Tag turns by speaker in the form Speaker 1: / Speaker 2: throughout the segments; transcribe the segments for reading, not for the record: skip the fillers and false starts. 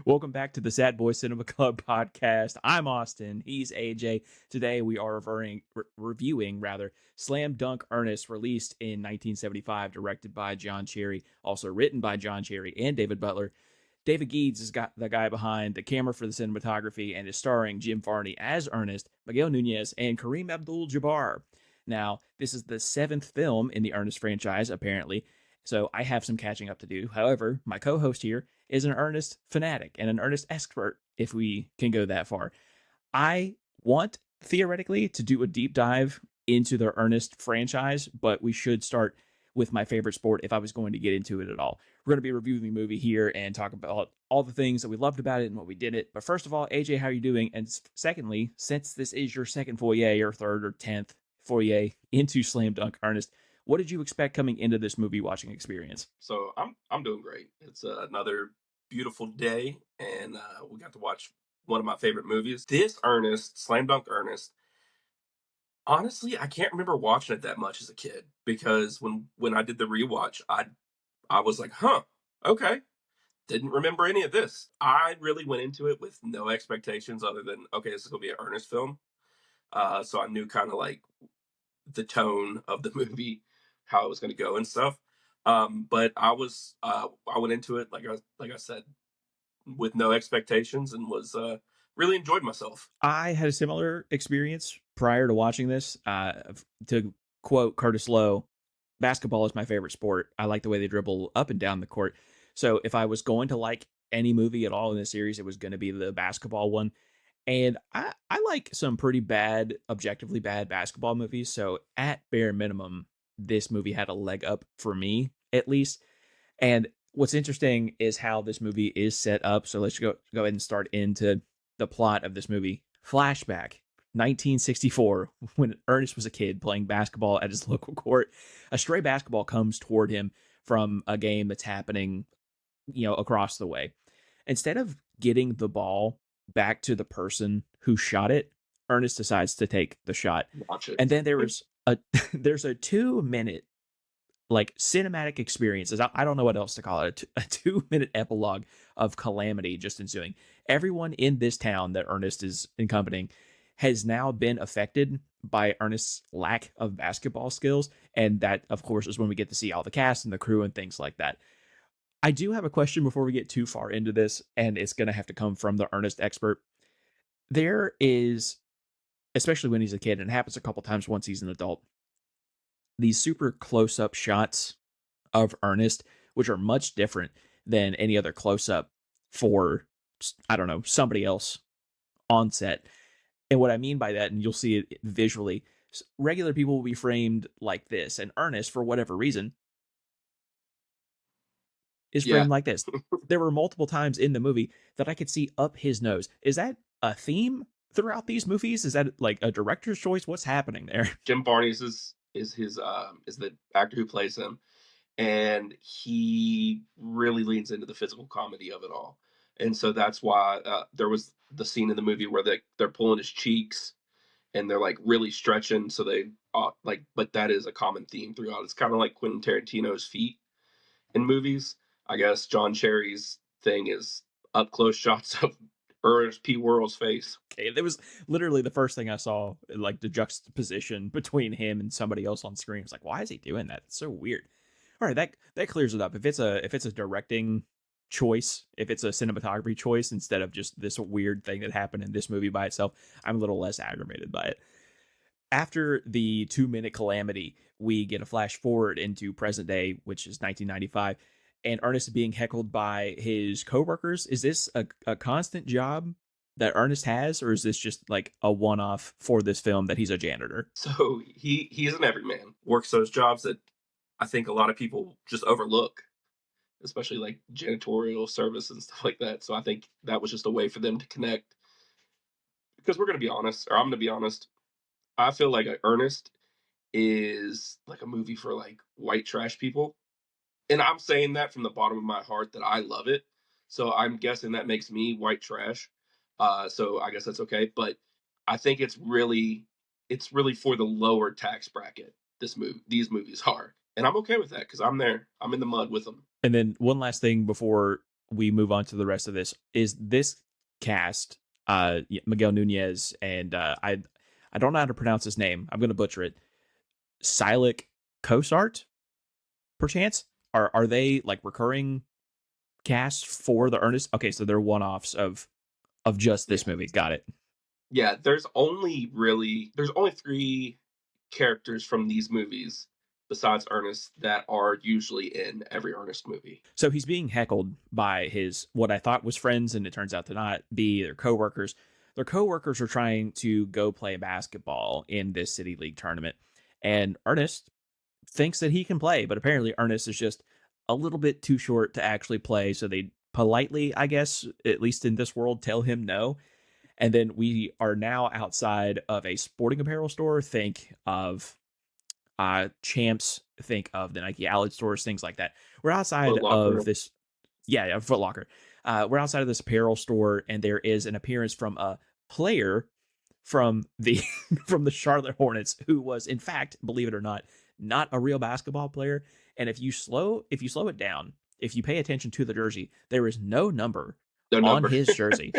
Speaker 1: Welcome back to the Sad Boy Cinema Club podcast. I'm Austin. He's AJ. Today we are reviewing Slam Dunk Ernest, released in 1975, directed by John Cherry, also written by John Cherry and David Butler. David Geeds has got the guy behind the camera for the cinematography and is starring Jim Varney as Ernest, Miguel Nunez, and Kareem Abdul-Jabbar. Now, this is the seventh film in the Ernest franchise, apparently, so I have some catching up to do. However, my co-host here is an Ernest fanatic and an Ernest expert, if we can go that far. I want, theoretically, to do a deep dive into the Ernest franchise, but we should start with my favorite sport if I was going to get into it at all. We're going to be reviewing the movie here and talk about all the things that we loved about it and what we didn't. But first of all, AJ, how are you doing? And secondly, since this is your second foyer or third or 10th foyer into Slam Dunk Ernest, what did you expect coming into this movie watching experience?
Speaker 2: So I'm doing great. It's another beautiful day, and we got to watch one of my favorite movies. This Ernest, Slam Dunk Ernest. Honestly, I can't remember watching it that much as a kid because when I did the rewatch, I was like, huh, okay. Didn't remember any of this. I really went into it with no expectations other than okay, this is gonna be an Ernest film. So I knew kind of like the tone of the movie, how it was going to go and stuff. But I went into it like I said with no expectations and was really enjoyed myself.
Speaker 1: I had a similar experience prior to watching this. To quote Curtis Lowe, basketball is my favorite sport. I like the way they dribble up and down the court. So if I was going to like any movie at all in this series, it was going to be the basketball one. And I like some pretty bad, objectively bad basketball movies. So at bare minimum, this movie had a leg up for me, at least. And what's interesting is how this movie is set up. So let's go ahead and start into the plot of this movie. Flashback, 1964, when Ernest was a kid playing basketball at his local court. A stray basketball comes toward him from a game that's happening, across the way. Instead of getting the ball back to the person who shot it, Ernest decides to take the shot.
Speaker 2: Watch it.
Speaker 1: And then there was a there's a 2 minute like cinematic experiences. I don't know what else to call it. A 2 minute epilogue of calamity just ensuing. Everyone in this town that Ernest is accompanying has now been affected by Ernest's lack of basketball skills. And that, of course, is when we get to see all the cast and the crew and things like that. I do have a question before we get too far into this, and it's going to have to come from the Ernest expert. There is, especially when he's a kid, and it happens a couple times once he's an adult, these super close up shots of Ernest, which are much different than any other close up for, I don't know, somebody else on set. And what I mean by that, and you'll see it visually, regular people will be framed like this, and Ernest, for whatever reason, is
Speaker 2: Yeah.
Speaker 1: framed like this. There were multiple times in the movie that I could see up his nose. Is that a theme throughout these movies? Is that like a director's choice? What's happening there?
Speaker 2: Jim Varney's is his is the actor who plays him, and he really leans into the physical comedy of it all. And so that's why there was the scene in the movie where they're pulling his cheeks and they're like really stretching so they like, but that is a common theme throughout. It's kind of like Quentin Tarantino's feet in movies. I guess John Cherry's thing is up close shots of Ernest P. Worrell's face.
Speaker 1: Okay, that was literally the first thing I saw, like the juxtaposition between him and somebody else on screen. It's like, why is he doing that? It's so weird. All right, that clears it up. If it's a directing choice, if it's a cinematography choice instead of just this weird thing that happened in this movie by itself, I'm a little less aggravated by it. After the 2 minute calamity, we get a flash forward into present day, which is 1995, and Ernest is being heckled by his coworkers. Is this a constant job that Ernest has, or is this just like a one off for this film that he's a janitor?
Speaker 2: So he's an everyman, works those jobs that I think a lot of people just overlook, especially like janitorial service and stuff like that. So I think that was just a way for them to connect. Because we're gonna be honest, or I'm gonna be honest, I feel like Ernest is like a movie for like white trash people. And I'm saying that from the bottom of my heart that I love it. So I'm guessing that makes me white trash. So I guess that's okay. But I think it's really for the lower tax bracket. These movies are, and I'm okay with that because I'm there. I'm in the mud with them.
Speaker 1: And then one last thing before we move on to the rest of this, is this cast, Miguel Nunez and I don't know how to pronounce his name. I'm going to butcher it. Silik Kosart, perchance? Are they like recurring cast for the Ernest? Okay, so they're one offs of just
Speaker 2: Yeah.
Speaker 1: this movie. Got it.
Speaker 2: Yeah, there's only 3 characters from these movies besides Ernest that are usually in every Ernest movie.
Speaker 1: So he's being heckled by his what I thought was friends, and it turns out to not be their coworkers. Their coworkers are trying to go play basketball in this city league tournament, and Ernest thinks that he can play, but apparently Ernest is just a little bit too short to actually play. So they politely, I guess, at least in this world, tell him no. And then we are now outside of a sporting apparel store. Think of Champs, think of the Nike outlet stores, things like that. We're outside
Speaker 2: Foot
Speaker 1: of
Speaker 2: Locker.
Speaker 1: this, yeah, Foot Locker. We're outside of this apparel store, and there is an appearance from a player from the from the Charlotte Hornets who was, in fact, believe it or not a real basketball player. And if you slow it down, if you pay attention to the jersey, there is no number
Speaker 2: No
Speaker 1: on
Speaker 2: number.
Speaker 1: his jersey,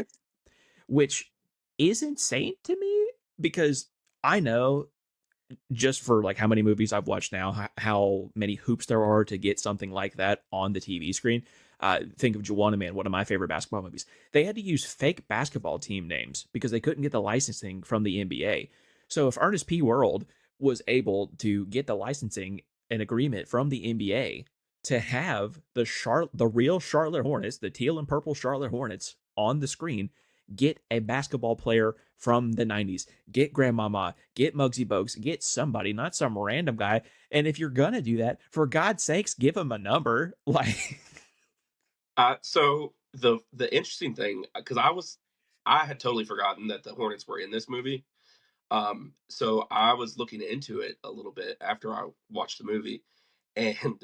Speaker 1: which is insane to me because I know just for like how many movies I've watched now, how many hoops there are to get something like that on the TV screen. Think of Juwanna Man, one of my favorite basketball movies. They had to use fake basketball team names because they couldn't get the licensing from the NBA. So if Ernest P. World was able to get the licensing and agreement from the NBA to have the real Charlotte Hornets, the teal and purple Charlotte Hornets on the screen, get a basketball player from the 90s, get Grandmama, get Muggsy Bogues, get somebody, not some random guy. And if you're gonna do that, for God's sakes, give him a number. Like,
Speaker 2: So the interesting thing, because I had totally forgotten that the Hornets were in this movie. So I was looking into it a little bit after I watched the movie, and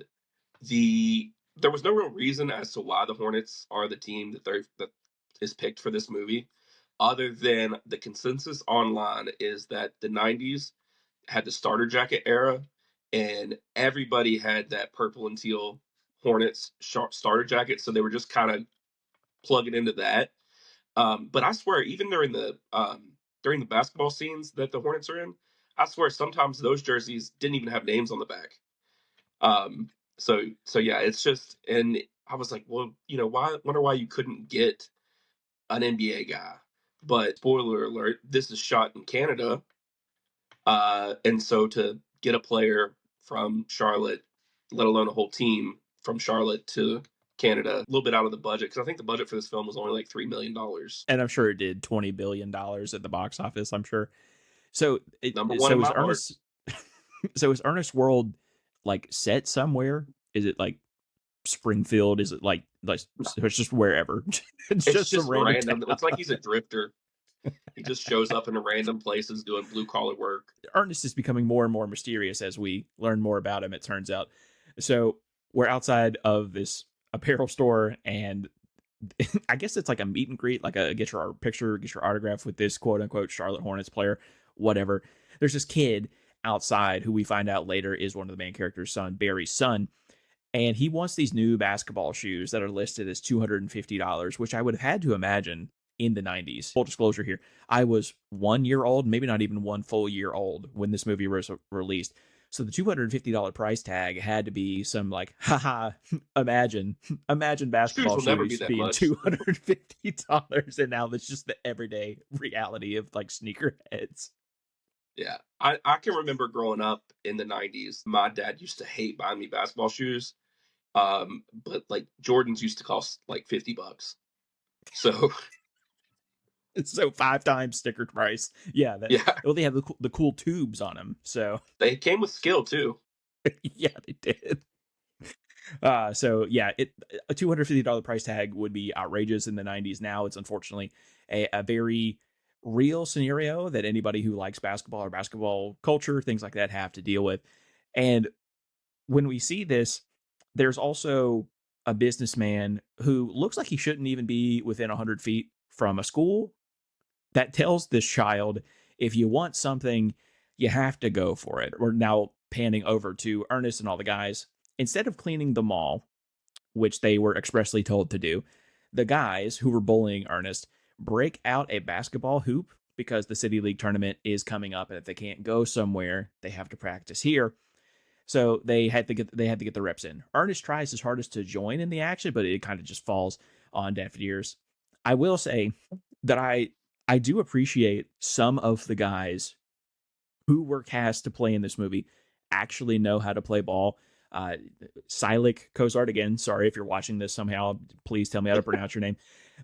Speaker 2: there was no real reason as to why the Hornets are the team that is picked for this movie, other than the consensus online is that the '90s had the starter jacket era, and everybody had that purple and teal Hornets starter jacket, so they were just kind of plugging into that. But I swear, even during the basketball scenes that the Hornets are in, I swear sometimes those jerseys didn't even have names on the back. Um, so yeah, it's just, and I was like, well, why? Wonder why you couldn't get an NBA guy. But spoiler alert, this is shot in Canada, and so to get a player from Charlotte, let alone a whole team from Charlotte to Canada, a little bit out of the budget, because I think the budget for this film was only like $3 million.
Speaker 1: and I'm sure it did $20 billion at the box office. I'm sure. So,
Speaker 2: Number one in
Speaker 1: so is
Speaker 2: my heart.
Speaker 1: Ernest, so is Ernest World like set somewhere? Is it like Springfield? Is it like it's just wherever? It's
Speaker 2: It's
Speaker 1: just some
Speaker 2: just
Speaker 1: random
Speaker 2: random.
Speaker 1: town.
Speaker 2: It's like he's a drifter. He just shows up in random places doing blue collar work.
Speaker 1: Ernest is becoming more and more mysterious as we learn more about him, it turns out. So we're outside of this apparel store, and I guess it's like a meet and greet, like a get your picture, get your autograph with this quote unquote Charlotte Hornets player, whatever. There's this kid outside who we find out later is one of the main character's son, Barry's son, and he wants these new basketball shoes that are listed as $250, which I would have had to imagine in the 90s. Full disclosure here, I was 1 year old, maybe not even one full year old when this movie was released. So the $250 price tag had to be some like, haha, imagine
Speaker 2: Shoes
Speaker 1: basketball
Speaker 2: will never be
Speaker 1: shoes
Speaker 2: that
Speaker 1: being
Speaker 2: much.
Speaker 1: $250. And now that's just the everyday reality of like sneakerheads.
Speaker 2: Yeah. I can remember growing up in the '90s. My dad used to hate buying me basketball shoes. But like Jordans used to cost like $50. So
Speaker 1: So 5 times sticker price. Yeah, that
Speaker 2: yeah,
Speaker 1: well they have the cool tubes on them. So
Speaker 2: they came with skill too.
Speaker 1: yeah, they did. So yeah, a $250 price tag would be outrageous in the 90s. Now it's unfortunately a very real scenario that anybody who likes basketball or basketball culture, things like that, have to deal with. And when we see this, there's also a businessman who looks like he shouldn't even be within 100 feet from a school that tells this child, if you want something, you have to go for it. We're now panning over to Ernest and all the guys. Instead of cleaning the mall, which they were expressly told to do, The guys who were bullying Ernest break out a basketball hoop because the City League tournament is coming up, and if they can't go somewhere, they have to practice here. So they had to get the reps in. Ernest tries his hardest to join in the action, but it kind of just falls on deaf ears. I will say that I do appreciate some of the guys who were cast to play in this movie actually know how to play ball. Uh, Silik Kozart, again, sorry if you're watching this somehow, please tell me how to pronounce your name.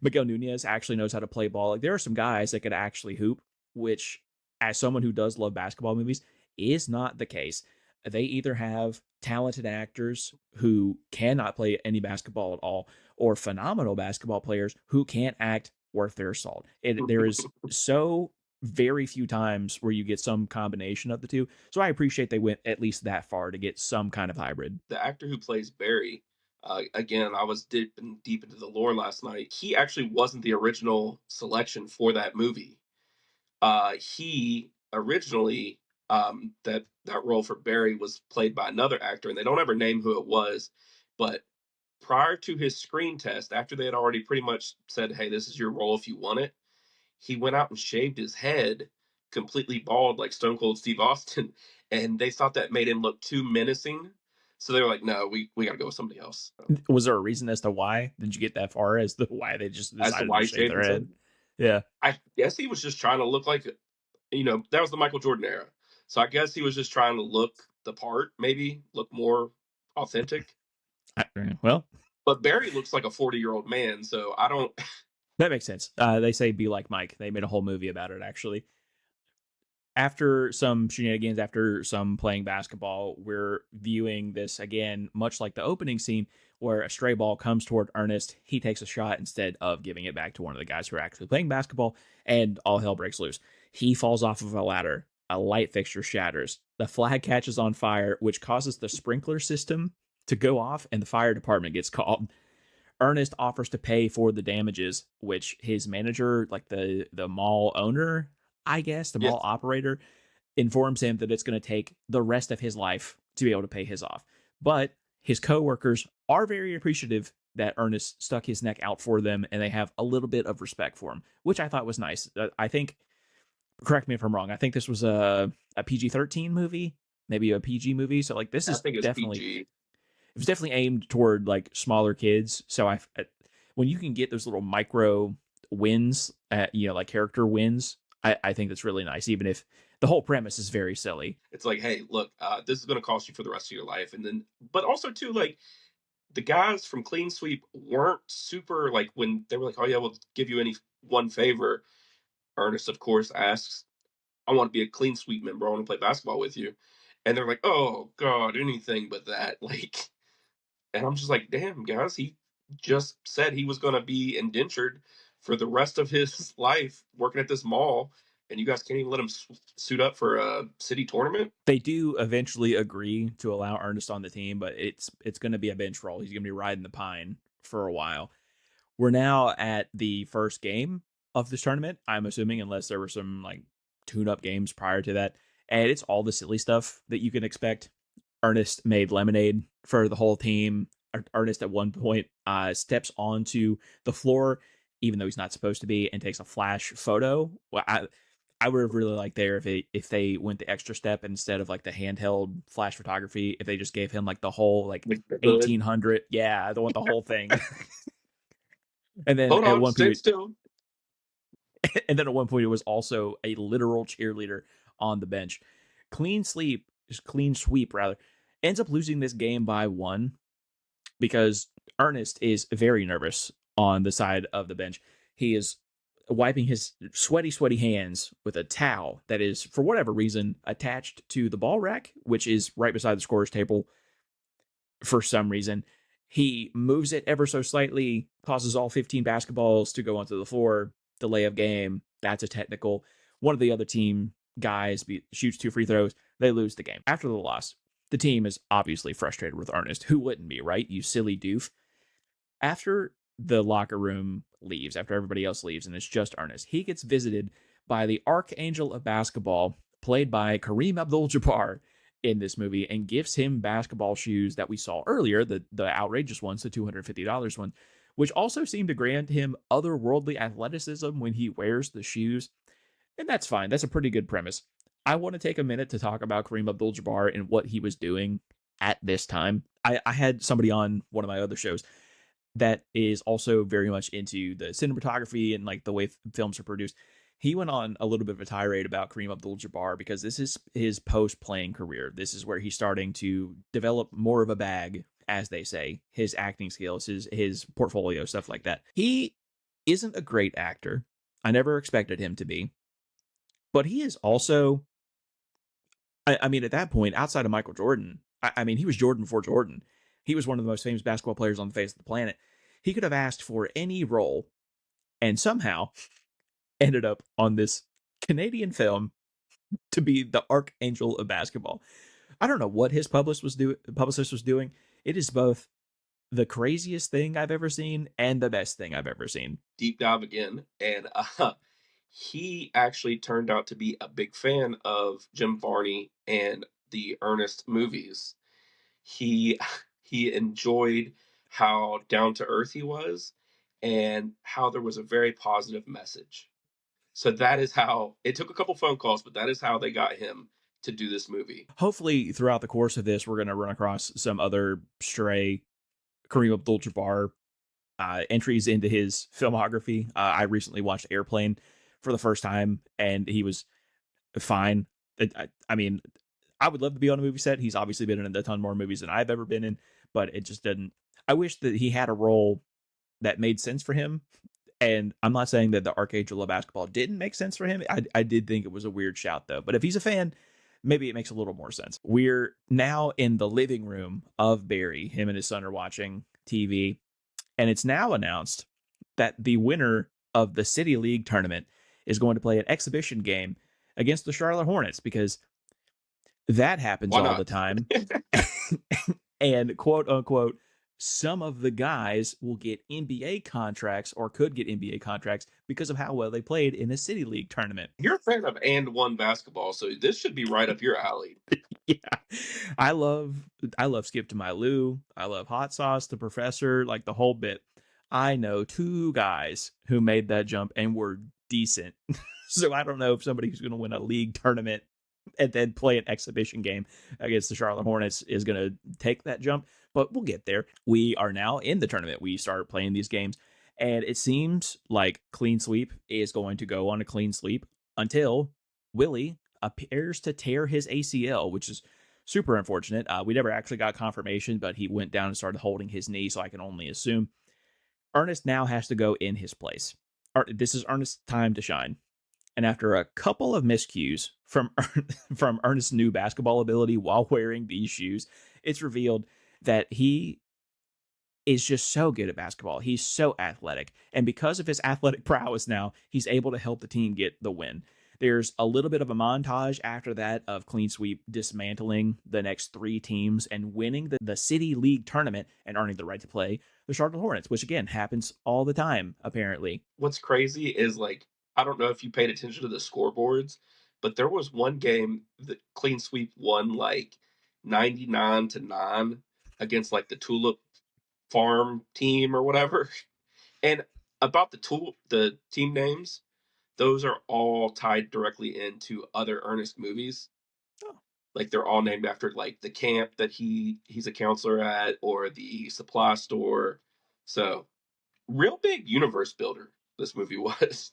Speaker 1: Miguel Nunez actually knows how to play ball. Like, there are some guys that could actually hoop, which, as someone who does love basketball movies, is not the case. They either have talented actors who cannot play any basketball at all, or phenomenal basketball players who can't act worth their salt. There is so very few times where you get some combination of the two. So I appreciate they went at least that far to get some kind of hybrid.
Speaker 2: The actor who plays Barry, again, I was deep into the lore last night. He actually wasn't the original selection for that movie. He originally that role for Barry was played by another actor, and they don't ever name who it was. But prior to his screen test, after they had already pretty much said, "Hey, this is your role if you want it," he went out and shaved his head completely bald like Stone Cold Steve Austin, and they thought that made him look too menacing. So they were like, "No, we got to go with somebody else." So,
Speaker 1: Was there a reason as to why? Did you get that far as to why they just
Speaker 2: as to
Speaker 1: decided
Speaker 2: why
Speaker 1: to
Speaker 2: he
Speaker 1: shave
Speaker 2: shaved
Speaker 1: their
Speaker 2: his
Speaker 1: head?
Speaker 2: head,
Speaker 1: Yeah.
Speaker 2: I guess he was just trying to look like, that was the Michael Jordan era. So I guess he was just trying to look the part, maybe look more authentic.
Speaker 1: Well,
Speaker 2: But Barry looks like a 40-year-old man, so I don't.
Speaker 1: that makes sense. They say be like Mike. They made a whole movie about it, actually. After some shenanigans, after some playing basketball, we're viewing this again, much like the opening scene where a stray ball comes toward Ernest. He takes a shot instead of giving it back to one of the guys who are actually playing basketball, and all hell breaks loose. He falls off of a ladder. A light fixture shatters. The flag catches on fire, which causes the sprinkler system to go off, and the fire department gets called. Ernest offers to pay for the damages, which his manager, like the mall owner, I guess, the mall
Speaker 2: Yes,
Speaker 1: operator, informs him that it's going to take the rest of his life to be able to pay his off. But his coworkers are very appreciative that Ernest stuck his neck out for them, and they have a little bit of respect for him, which I thought was nice. I think, correct me if I'm wrong, I think this was a PG-13 movie, maybe a PG movie. So like this
Speaker 2: I
Speaker 1: is
Speaker 2: think it's
Speaker 1: definitely
Speaker 2: PG.
Speaker 1: it was definitely aimed toward like smaller kids. So when you can get those little micro wins, like character wins, I think that's really nice, even if the whole premise is very silly.
Speaker 2: It's like, hey, look, this is going to cost you for the rest of your life, and then, but also too, like the guys from Clean Sweep weren't super like when they were like, oh yeah, we'll give you any one favor. Ernest, of course, asks, I want to be a Clean Sweep member. I want to play basketball with you, and they're like, oh god, anything but that. Like, and I'm just like, damn, guys, he just said he was going to be indentured for the rest of his life working at this mall, and you guys can't even let him suit up for a city tournament.
Speaker 1: They do eventually agree to allow Ernest on the team, but it's going to be a bench role. He's going to be riding the pine for a while. We're now at the first game of this tournament, I'm assuming, unless there were some like tune-up games prior to that. And it's all the silly stuff that you can expect. Ernest made lemonade for the whole team. Ernest at one point steps onto the floor, even though he's not supposed to be, and takes a flash photo. Well, I would have really liked there if they went the extra step instead of like the handheld flash photography. If they just gave him like the whole like
Speaker 2: Like the hood.
Speaker 1: 1800, yeah, I want the whole thing. And then
Speaker 2: Hold
Speaker 1: at
Speaker 2: on,
Speaker 1: one
Speaker 2: sit
Speaker 1: point,
Speaker 2: still.
Speaker 1: and then at one point, it was also a literal cheerleader on the bench. Clean sweep rather, ends up losing this game by one because Ernest is very nervous on the side of the bench. He is wiping his sweaty hands with a towel that is, for whatever reason, attached to the ball rack, which is right beside the scorer's table for some reason. He moves it ever so slightly, causes all 15 basketballs to go onto the floor. Delay of game. That's a technical. One of the other team guys shoots two free throws. They lose the game. After the loss, the team is obviously frustrated with Ernest. Who wouldn't be, right? You silly doof. After the locker room leaves, after everybody else leaves, and it's just Ernest, he gets visited by the Archangel of Basketball, played by Kareem Abdul-Jabbar in this movie, and gives him basketball shoes that we saw earlier, the outrageous ones, the $250 one, which also seem to grant him otherworldly athleticism when he wears the shoes. And that's fine. That's a pretty good premise. I want to take a minute to talk about Kareem Abdul Jabbar and what he was doing at this time. I had somebody on one of my other shows that is also very much into the cinematography and like the way films are produced. He went on a little bit of a tirade about Kareem Abdul-Jabbar because this is his post-playing career. This is where he's starting to develop more of a bag, as they say, his acting skills, his portfolio, stuff like that. He isn't a great actor. I never expected him to be, but he is also. I mean, at that point, outside of Michael Jordan, I mean, he was Jordan before Jordan. He was one of the most famous basketball players on the face of the planet. He could have asked for any role and somehow ended up on this Canadian film to be the archangel of basketball. I don't know what his publicist was doing. It is both the craziest thing I've ever seen and the best thing I've ever seen.
Speaker 2: Deep dive again, and he actually turned out to be a big fan of Jim Varney and the Ernest movies. He he enjoyed how down to earth he was, and how there was a very positive message. So that is how it took a couple phone calls, but that is how they got him to do this movie.
Speaker 1: Hopefully, throughout the course of this, we're going to run across some other stray Kareem Abdul-Jabbar entries into his filmography. I recently watched Airplane for the first time, and he was fine. I mean, I would love to be on a movie set. He's obviously been in a ton more movies than I've ever been in, but it just didn't. I wish that he had a role that made sense for him. And I'm not saying that the Archangel of Basketball didn't make sense for him. I did think it was a weird shout, though. But if he's a fan, maybe it makes a little more sense. We're now in the living room of Barry. Him and his son are watching TV. And it's now announced that the winner of the City League tournament is going to play an exhibition game against the Charlotte Hornets because that happens
Speaker 2: Why
Speaker 1: all
Speaker 2: not?
Speaker 1: the time. And quote unquote, some of the guys will get NBA contracts or could get NBA contracts because of how well they played in a City League tournament.
Speaker 2: You're a fan of and one basketball, so this should be right up your alley.
Speaker 1: Yeah. I love I love Skip to My Lou. I love Hot Sauce, the Professor, like the whole bit. I know two guys who made that jump and were decent. So I don't know if somebody who's going to win a league tournament and then play an exhibition game against the Charlotte Hornets is going to take that jump, but we'll get there. We are now in the tournament. We started playing these games, and it seems like Clean Sweep is going to go on a clean sweep until Willie appears to tear his ACL, which is super unfortunate. We never actually got confirmation, but he went down and started holding his knee, so I can only assume. Ernest now has to go in his place. This is Ernest's time to shine. And after a couple of miscues from from Ernest's new basketball ability while wearing these shoes, it's revealed that he is just so good at basketball. He's so athletic. And because of his athletic prowess now, he's able to help the team get the win. There's a little bit of a montage after that of Clean Sweep dismantling the next three teams and winning the City League tournament and earning the right to play the Charlotte Hornets, which again happens all the time, apparently.
Speaker 2: What's crazy is like I don't know if you paid attention to the scoreboards, but there was one game that Clean Sweep won like 99-9 against like the Tulip Farm team or whatever. And about the team names, those are all tied directly into other Ernest movies.
Speaker 1: Oh,
Speaker 2: Like they're all named after like the camp that he's a counselor at or the supply store. So real big universe builder this movie was.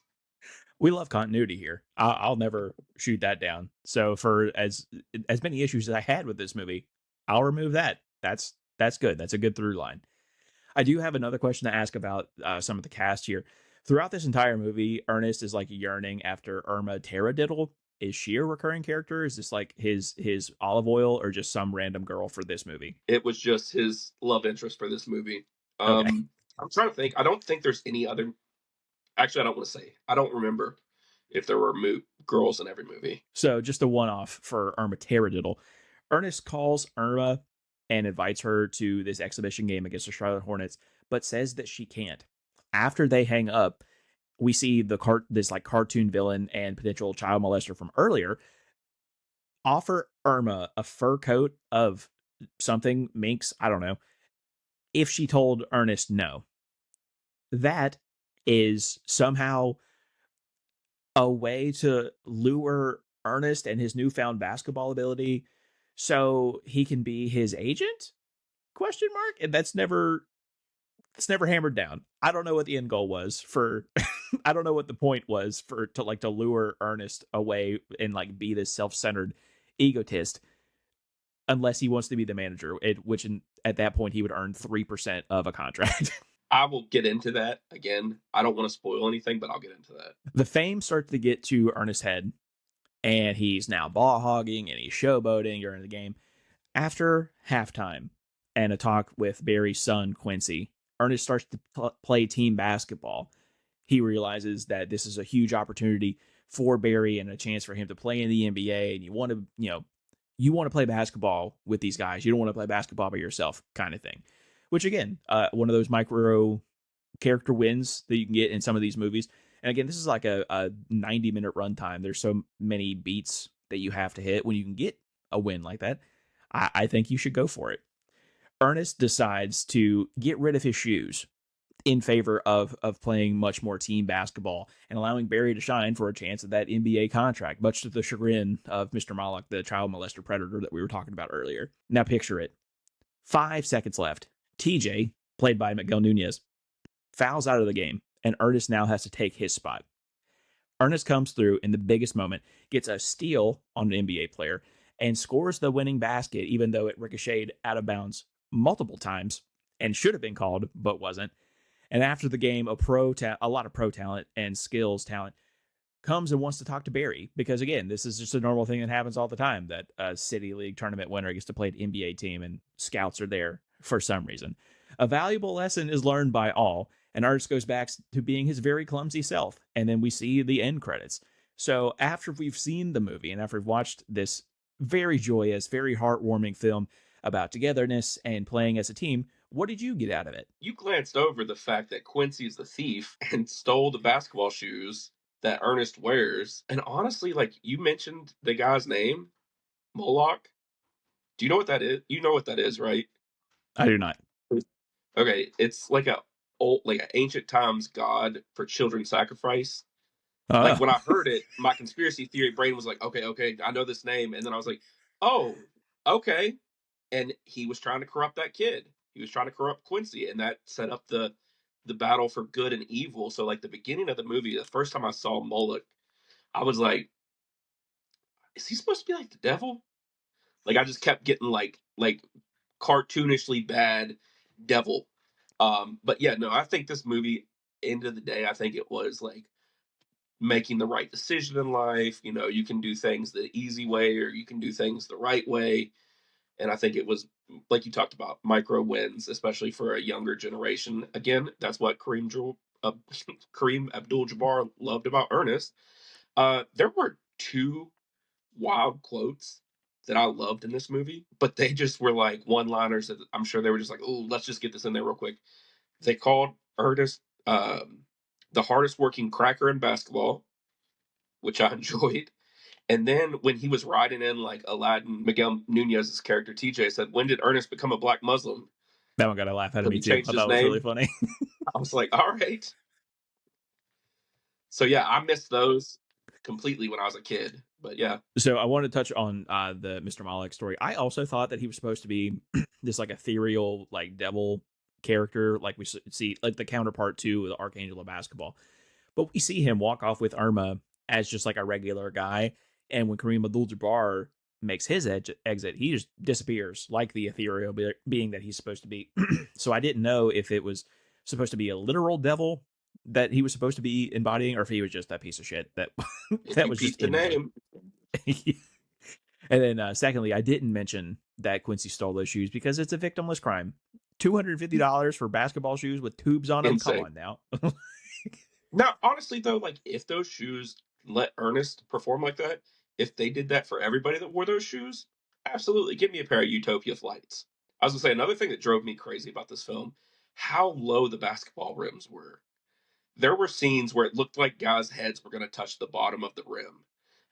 Speaker 1: we love continuity here. I'll never shoot that down. So for as many issues as I had with this movie, I'll remove that. That's good. That's a good through line. I do have another question to ask about some of the cast here. Throughout this entire movie, Ernest is like yearning after Irma Taradiddle. Is she a recurring character? Is this like his olive oil or just some random girl for this movie?
Speaker 2: It was just his love interest for this movie.
Speaker 1: Okay.
Speaker 2: I'm trying to think. I don't think there's any other. Actually, I don't want to say. I don't remember if there were girls in every movie.
Speaker 1: So just a one off for Irma Taradiddle. Ernest calls Irma and invites her to this exhibition game against the Charlotte Hornets, but says that she can't. After they hang up, we see this like cartoon villain and potential child molester from earlier offer Irma a fur coat of something minx, I don't know, if she told Ernest no. that is somehow a way to lure Ernest and his newfound basketball ability so he can be his agent? Question mark. And that's never hammered down. I don't know what the end goal was for I don't know what the point was for to lure Ernest away and like be this self-centered egotist unless he wants to be the manager, at that point he would earn 3% of a contract.
Speaker 2: I will get into that again. I don't want to spoil anything, but I'll get into that.
Speaker 1: The fame starts to get to Ernest's head, and he's now ball hogging and he's showboating during the game. After halftime and a talk with Barry's son, Quincy, Ernest starts to play team basketball. He realizes that this is a huge opportunity for Barry and a chance for him to play in the NBA. And you want to play basketball with these guys. You don't want to play basketball by yourself, kind of thing. Which again, one of those micro character wins that you can get in some of these movies. And again, this is like a 90-minute runtime. There's so many beats that you have to hit when you can get a win like that. I think you should go for it. Ernest decides to get rid of his shoes in favor of playing much more team basketball and allowing Barry to shine for a chance at that NBA contract, much to the chagrin of Mr. Moloch, the child molester predator that we were talking about earlier. Now picture it. 5 seconds left. TJ, played by Miguel Nunez, fouls out of the game, and Ernest now has to take his spot. Ernest comes through in the biggest moment, gets a steal on an NBA player, and scores the winning basket, even though it ricocheted out of bounds multiple times and should have been called, but wasn't. And after the game, a lot of pro talent and skills talent comes and wants to talk to Barry because, again, this is just a normal thing that happens all the time, that a City League tournament winner gets to play an NBA team and scouts are there for some reason. A valuable lesson is learned by all, and Ernest goes back to being his very clumsy self, and then we see the end credits. So after we've seen the movie and after we've watched this very joyous, very heartwarming film about togetherness and playing as a team, what did you get out of it?
Speaker 2: You glanced over the fact that Quincy is the thief and stole the basketball shoes that Ernest wears. And honestly, like you mentioned the guy's name, Moloch. Do you know what that is? You know what that is, right?
Speaker 1: I do not.
Speaker 2: Okay, it's like an ancient times god for children sacrifice. Like
Speaker 1: Oh,
Speaker 2: when I heard it, my conspiracy theory brain was like, okay, okay, I know this name, and then I was like, oh, okay. And he was trying to corrupt that kid. He was trying to corrupt Quincy, and that set up the battle for good and evil. So like the beginning of the movie, the first time I saw Moloch, I was like, is he supposed to be like the devil? Like I just kept getting like cartoonishly bad devil. But yeah, no, I think this movie, end of the day, I think it was like making the right decision in life. You know, you can do things the easy way or you can do things the right way. And I think it was like you talked about micro wins, especially for a younger generation. Again, that's what Kareem Abdul-Jabbar loved about Ernest. There were two wild quotes that I loved in this movie, but they just were like one-liners that I'm sure they were just like, "Oh, let's just get this in there real quick." They called Ernest the hardest working cracker in basketball, which I enjoyed. And then when he was riding in like Aladdin, Miguel Nunez's character TJ said, "When did Ernest become a black Muslim?"
Speaker 1: that one got a laugh out of
Speaker 2: Because
Speaker 1: me
Speaker 2: he
Speaker 1: too.
Speaker 2: changed
Speaker 1: I
Speaker 2: his
Speaker 1: thought it was really
Speaker 2: name.
Speaker 1: funny.
Speaker 2: I was like, all right. So yeah, I missed those completely when I was a kid. But yeah,
Speaker 1: So I want to touch on the Mr. Malik story. I also thought that he was supposed to be this like ethereal, like devil character, like we see like the counterpart to the Archangel of basketball. But we see him walk off with Irma as just like a regular guy, and when Kareem Abdul-Jabbar makes his exit, he just disappears like the ethereal being that he's supposed to be. So I didn't know if it was supposed to be a literal devil that he was supposed to be embodying, or if he was just that piece of shit that
Speaker 2: if
Speaker 1: that
Speaker 2: you
Speaker 1: was just
Speaker 2: peep the
Speaker 1: in there.
Speaker 2: name,
Speaker 1: And then, secondly, I didn't mention that Quincy stole those shoes because it's a victimless crime. $250 for basketball shoes with tubes on them. Come
Speaker 2: insane.
Speaker 1: on now.
Speaker 2: Now, honestly though, like if those shoes let Ernest perform like that, if they did that for everybody that wore those shoes, absolutely, give me a pair of Utopia flights. I was gonna say another thing that drove me crazy about this film, how low the basketball rims were. There were scenes where it looked like guys' heads were gonna touch the bottom of the rim.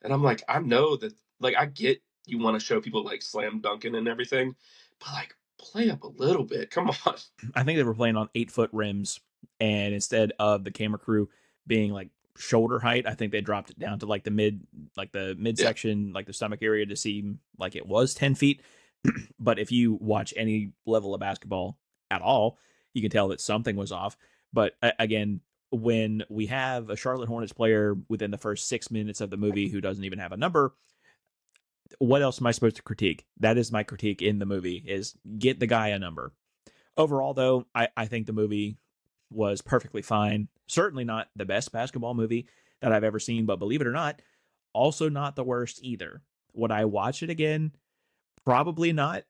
Speaker 2: And I'm like, I know that like I get you want to show people like slam dunking and everything, but like play up a little bit. Come on.
Speaker 1: I think they were playing on 8-foot rims and instead of the camera crew being like shoulder height, I think they dropped it down to like the
Speaker 2: Yeah.
Speaker 1: midsection, like the stomach area, to seem like it was 10 feet. But if you watch any level of basketball at all, you can tell that something was off. But again, when we have a Charlotte Hornets player within the first 6 minutes of the movie who doesn't even have a number, what else am I supposed to critique? That is my critique in the movie: is get the guy a number. Overall, though, I think the movie was perfectly fine. Certainly not the best basketball movie that I've ever seen, but believe it or not, also not the worst either. Would I watch it again? Probably not.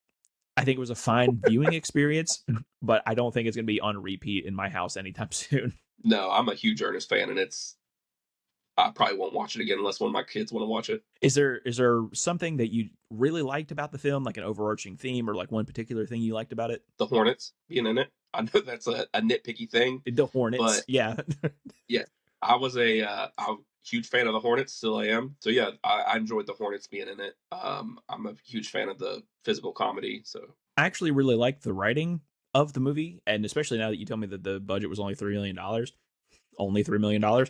Speaker 1: I think it was a fine viewing experience, but I don't think it's going to be on repeat in my house anytime soon.
Speaker 2: No, I'm a huge Ernest fan, and I probably won't watch it again unless one of my kids want to watch it.
Speaker 1: Is there something that you really liked about the film, like an overarching theme or like one particular thing you liked about it?
Speaker 2: The Hornets being in it. I know that's a nitpicky thing,
Speaker 1: The Hornets,
Speaker 2: but
Speaker 1: yeah.
Speaker 2: yeah, I'm a huge fan of the Hornets, still I am. So yeah, I enjoyed the Hornets being in it. I'm a huge fan of the physical comedy. So
Speaker 1: I actually really liked the writing of the movie, and especially now that you tell me that the budget was only $3 million, only $3 million.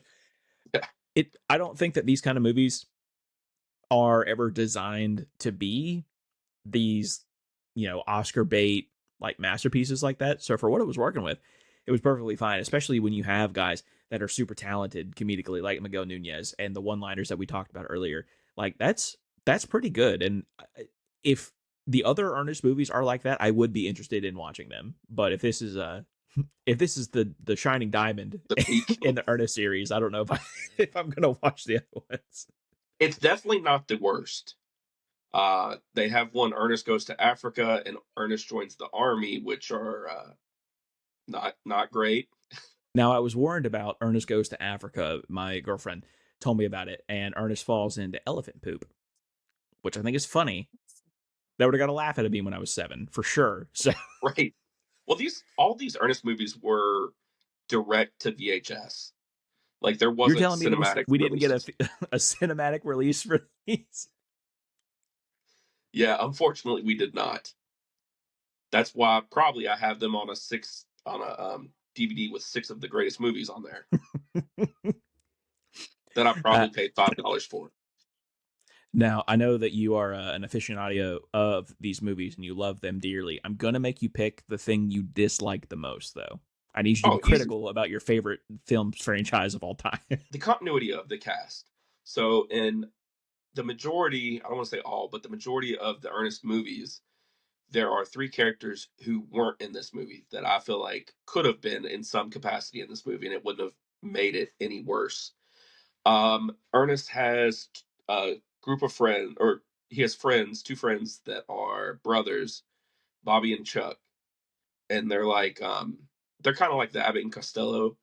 Speaker 2: yeah,
Speaker 1: I don't think that these kind of movies are ever designed to be these, Oscar bait like masterpieces like that. So for what it was working with, it was perfectly fine, especially when you have guys that are super talented comedically like Miguel Nunez and the one-liners that we talked about earlier. Like that's pretty good. And if the other Ernest movies are like that, I would be interested in watching them. But if this is the shining diamond
Speaker 2: the peak.
Speaker 1: in the Ernest series, I don't know if I'm gonna watch the other ones.
Speaker 2: It's definitely not the worst. They have one Ernest Goes to Africa and Ernest Joins the Army, which are not great.
Speaker 1: Now, I was warned about Ernest Goes to Africa. My girlfriend told me about it, and Ernest falls into elephant poop, which I think is funny. That would have got a laugh out of me when I was 7, for sure. So
Speaker 2: Right. Well, these all these Ernest movies were direct to VHS. Like there
Speaker 1: you're
Speaker 2: wasn't
Speaker 1: telling me
Speaker 2: cinematic
Speaker 1: we didn't get
Speaker 2: releases.
Speaker 1: a cinematic release for these?
Speaker 2: Yeah, unfortunately, we did not. That's why probably I have them on a DVD with 6 of the greatest movies on there that I
Speaker 1: Uh,
Speaker 2: probably paid $5 for.
Speaker 1: Now, I know that you are an aficionado of these movies and you love them dearly. I'm going to make you pick the thing you dislike the most, though. I need you to be
Speaker 2: Oh, easy.
Speaker 1: critical about your favorite film franchise of all time.
Speaker 2: The continuity of the cast. So in the majority, I don't want to say all, but the majority of the Ernest movies, there are 3 characters who weren't in this movie that I feel like could have been in some capacity in this movie, and it wouldn't have made it any worse. Ernest has a group of friends, or he has friends, 2 friends that are brothers, Bobby and Chuck, and they're kind of like the Abbott and Costello.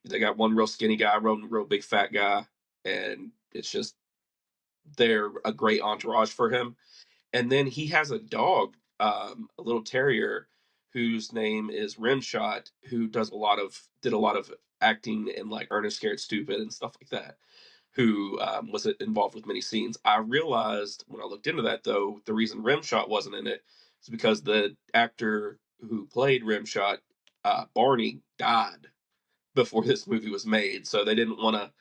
Speaker 2: They got one real skinny guy, one real big fat guy, and it's just they're a great entourage for him. And then he has a dog, a little terrier, whose name is Rimshot, who did a lot of acting in like Ernest Scared Stupid and stuff like that. Who was involved with many scenes. I realized when I looked into that, though, the reason Rimshot wasn't in it is because the actor who played Rimshot, Barney, died before this movie was made, so they didn't want to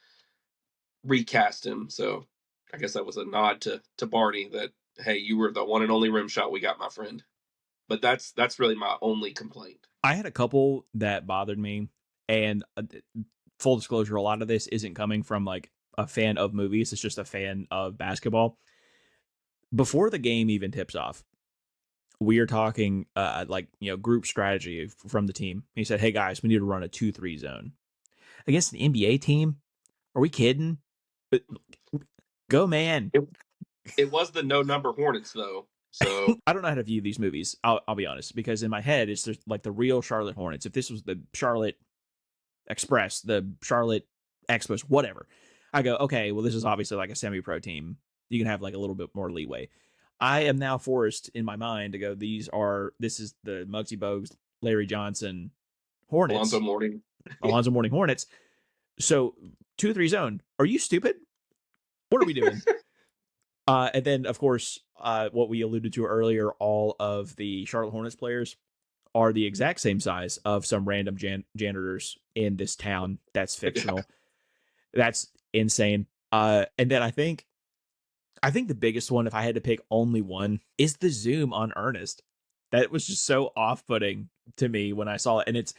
Speaker 2: recast him. So I guess that was a nod to Barney that hey, you were the one and only Rimshot we got, my friend. But that's really my only complaint.
Speaker 1: I had a couple that bothered me, and full disclosure, a lot of this isn't coming from like a fan of movies. It's just a fan of basketball. Before the game even tips off, we are talking like group strategy from the team. He said, "Hey guys, we need to run a 2-3 zone against an NBA team. Are we kidding? But go man."
Speaker 2: It, it was the no number Hornets though, so
Speaker 1: I don't know how to view these movies. I'll be honest, because in my head it's just like the real Charlotte Hornets. If this was the Charlotte Express, the Charlotte Expos, whatever, I go, okay, well, this is obviously like a semi-pro team. You can have like a little bit more leeway. I am now forced in my mind to go, this is the Muggsy Bogues, Larry Johnson
Speaker 2: Alonzo
Speaker 1: Hornets,
Speaker 2: Mourning.
Speaker 1: Alonzo Mourning Hornets. So 2-3 zone. Are you stupid? What are we doing? And then, of course, what we alluded to earlier, all of the Charlotte Hornets players are the exact same size of some random janitors in this town that's
Speaker 2: Yeah.
Speaker 1: fictional. That's insane. And then I think the biggest one, if I had to pick only one, is the zoom on Ernest. That was just so off-putting to me when I saw it, and it's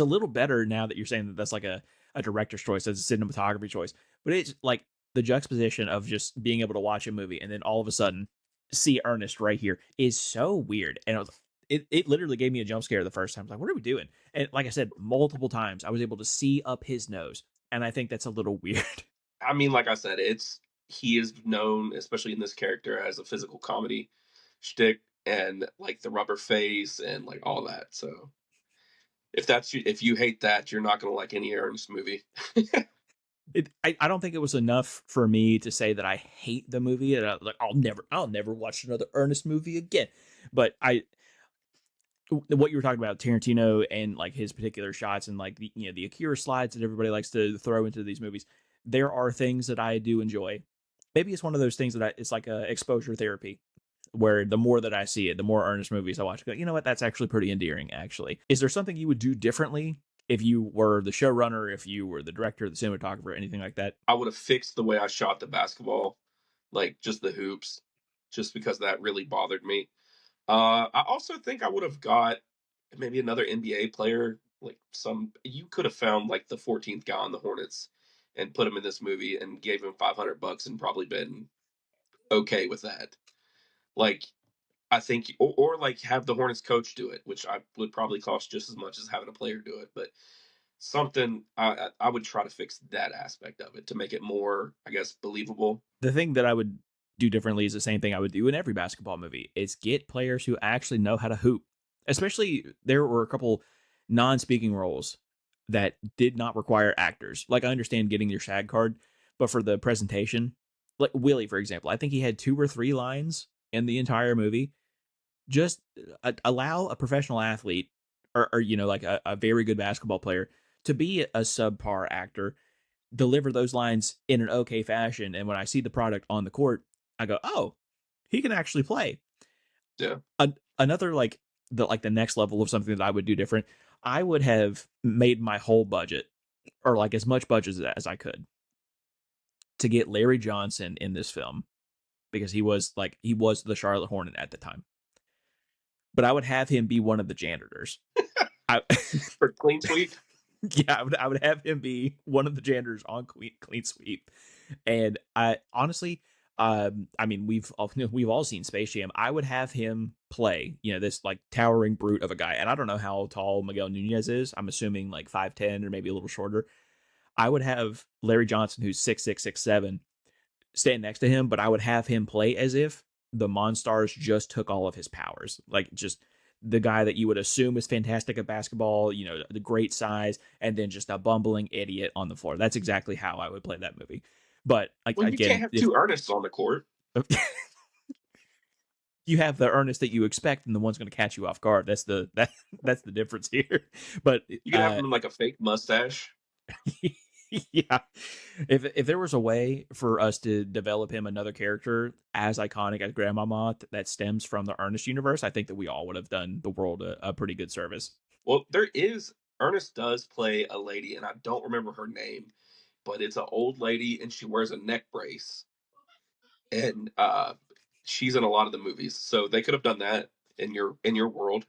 Speaker 1: a little better now that you're saying that that's like a director's choice, as a cinematography choice. But it's like the juxtaposition of just being able to watch a movie and then all of a sudden see Ernest right here is so weird, and it literally gave me a jump scare the first time. I was like, what are we doing? And like I said, multiple times I was able to see up his nose, and I think that's a little weird.
Speaker 2: I mean, like I said, it's he is known, especially in this character, as a physical comedy shtick and like the rubber face and like all that. So if you hate that, you're not gonna like any Ernest movie.
Speaker 1: I don't think it was enough for me to say that I hate the movie and like I'll never watch another Ernest movie again. But I what you were talking about Tarantino and like his particular shots and like the the Akira slides that everybody likes to throw into these movies. There are things that I do enjoy. Maybe it's one of those things that it's like a exposure therapy where the more that I see it, the more Ernest movies I watch, I go, you know what, that's actually pretty endearing, actually. Is there something you would do differently if you were the showrunner, if you were the director, the cinematographer, anything like that?
Speaker 2: I would have fixed the way I shot the basketball, like just the hoops, just because that really bothered me. I also think I would have got maybe another NBA player, like some you could have found like the 14th guy on the Hornets and put him in this movie and gave him $500 and probably been okay with that. Like I think, or like have the Hornets coach do it, which I would probably cost just as much as having a player do it. But something I would try to fix that aspect of it to make it more, I guess, believable.
Speaker 1: The thing that I would do differently is the same thing I would do in every basketball movie. Is get players who actually know how to hoop. Especially there were a couple non-speaking roles that did not require actors. Like I understand getting your SAG card, but for the presentation, like Willie, for example, I think he had 2 or 3 lines in the entire movie. Just allow a professional athlete or like a very good basketball player to be a subpar actor, deliver those lines in an okay fashion, and when I see the product on the court, I go, "Oh, he can actually play."
Speaker 2: Yeah.
Speaker 1: Another the next level of something that I would do different, I would have made my whole budget or like as much budget as I could to get Larry Johnson in this film because he was the Charlotte Hornet at the time. But I would have him be one of the janitors. I
Speaker 2: For clean sweep.
Speaker 1: yeah, I would have him be one of the janitors on clean sweep. And I honestly, I mean, we've all seen Space Jam. I would have him play, this like towering brute of a guy. And I don't know how tall Miguel Nunez is. I'm assuming like 5'10" or maybe a little shorter. I would have Larry Johnson, who's 6'6", 6'7", stand next to him, but I would have him play as if the Monstars just took all of his powers, like just the guy that you would assume is fantastic at basketball, the great size, and then just a bumbling idiot on the floor. That's exactly how I would play that movie. But like
Speaker 2: Well, you can't
Speaker 1: again,
Speaker 2: have
Speaker 1: if
Speaker 2: two Ernests on the court.
Speaker 1: you have the Ernest that you expect, and the one's going to catch you off guard. That's the difference here. But
Speaker 2: You could have him in like a fake mustache.
Speaker 1: yeah, if there was a way for us to develop him another character as iconic as Grandmama that stems from the Ernest universe, I think that we all would have done the world a pretty good service.
Speaker 2: Well, Ernest does play a lady, and I don't remember her name, but it's an old lady, and she wears a neck brace, and she's in a lot of the movies. So they could have done that in your world.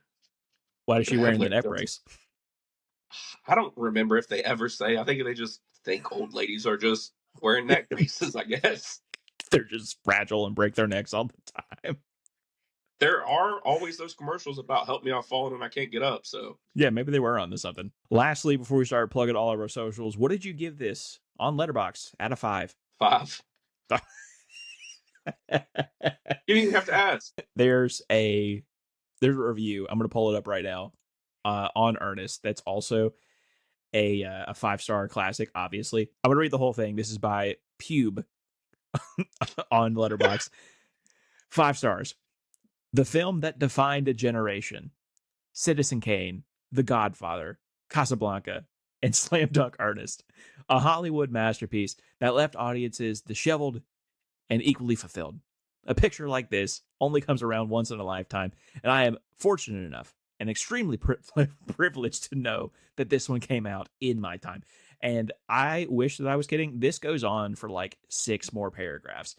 Speaker 1: Why is
Speaker 2: You could
Speaker 1: she
Speaker 2: have
Speaker 1: wearing the
Speaker 2: Larry
Speaker 1: neck
Speaker 2: Johnson.
Speaker 1: brace?
Speaker 2: I don't remember if they ever say. I think they just think old ladies are just wearing neck braces. I guess
Speaker 1: They're just fragile and break their necks all the time.
Speaker 2: there are always those commercials about "Help me, I've fallen and I can't get up." So
Speaker 1: Yeah, maybe they were onto something. Lastly, before we start plugging all of our socials, what did you give this on Letterbox out of 5?
Speaker 2: 5. You didn't even have to ask.
Speaker 1: there's a there's a review. I'm gonna pull it up right now on Ernest. That's also a 5-star classic. Obviously, I'm gonna read the whole thing. This is by Pube on Letterbox. 5 stars. The film that defined a generation. Citizen Kane, The Godfather, Casablanca, and Slam Dunk Ernest. A Hollywood masterpiece that left audiences disheveled and equally fulfilled. A picture like this only comes around once in a lifetime, and I am fortunate enough and extremely privileged to know that this one came out in my time. And I wish that I was kidding. This goes on for like 6 more paragraphs.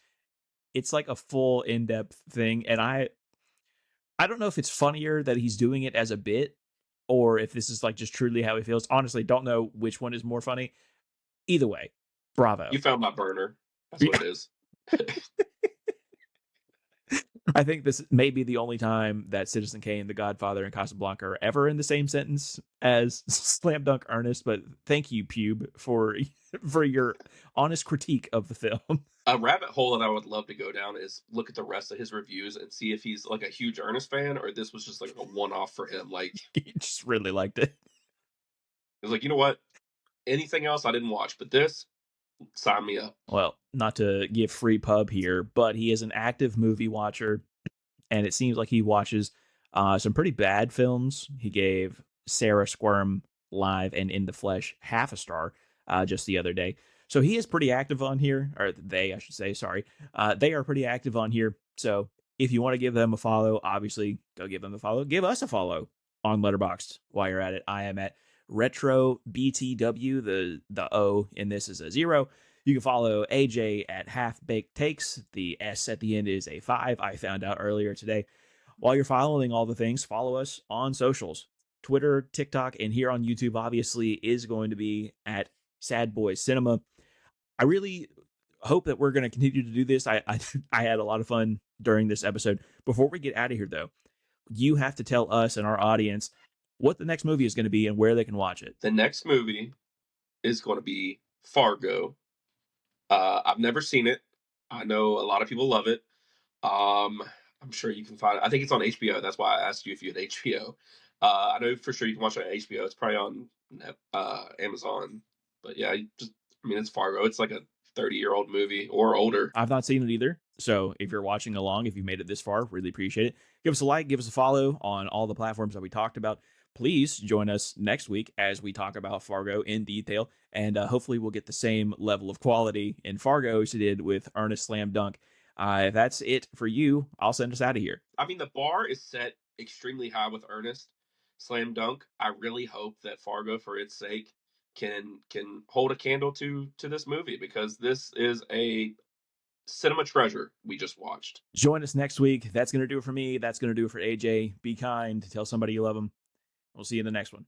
Speaker 1: It's like a full in-depth thing, and I don't know if it's funnier that he's doing it as a bit or if this is like just truly how he feels. Honestly, don't know which one is more funny. Either way,
Speaker 2: You
Speaker 1: bravo.
Speaker 2: found my burner. That's what it is.
Speaker 1: I think this may be the only time that Citizen Kane, The Godfather, and Casablanca are ever in the same sentence as Slam Dunk Ernest. But thank you, Pube, for your honest critique of the film.
Speaker 2: A rabbit hole that I would love to go down is look at the rest of his reviews and see if he's like a huge Ernest fan or this was just like a one off for him. Like,
Speaker 1: He just really liked it.
Speaker 2: it was like, you know what? Anything else I didn't watch, but this, sign me up.
Speaker 1: Well, not to give free pub here, but he is an active movie watcher, and it seems like he watches some pretty bad films. He gave Sarah Squirm Live and In the Flesh half a star just the other day. So he is pretty active on here, or they, I should say, sorry. They are pretty active on here. So if you want to give them a follow, obviously go give them a follow. Give us a follow on Letterboxd while you're at it. I am at Retro BTW. The O in this is a 0. You can follow AJ at Half Baked Takes. The S at the end is a 5. I found out earlier today. While you're following all the things, follow us on socials. Twitter, TikTok, and here on YouTube, obviously, is going to be at Sad Boys Cinema. I really hope that we're going to continue to do this. I had a lot of fun during this episode. Before we get out of here, though, you have to tell us and our audience what the next movie is going to be and where they can watch it.
Speaker 2: The next movie is going to be Fargo. I've never seen it. I know a lot of people love it. I'm sure you can find it. I think it's on HBO. That's why I asked you if you had HBO. I know for sure you can watch it on HBO. It's probably on Amazon. But yeah, I mean, it's Fargo. It's like a 30-year-old movie or older.
Speaker 1: I've not seen it either. So if you're watching along, if you made it this far, really appreciate it. Give us a like, give us a follow on all the platforms that we talked about. Please join us next week as we talk about Fargo in detail. And hopefully we'll get the same level of quality in Fargo as we did with Ernest Slam Dunk. If that's it for you, I'll send us out of here.
Speaker 2: I mean, the bar is set extremely high with Ernest Slam Dunk. I really hope that Fargo, for its sake, can hold a candle to this movie because this is a cinema treasure we just watched.
Speaker 1: Join us next week. That's going to do it for me. That's going to do it for AJ. Be kind. Tell somebody you love them. We'll see you in the next one.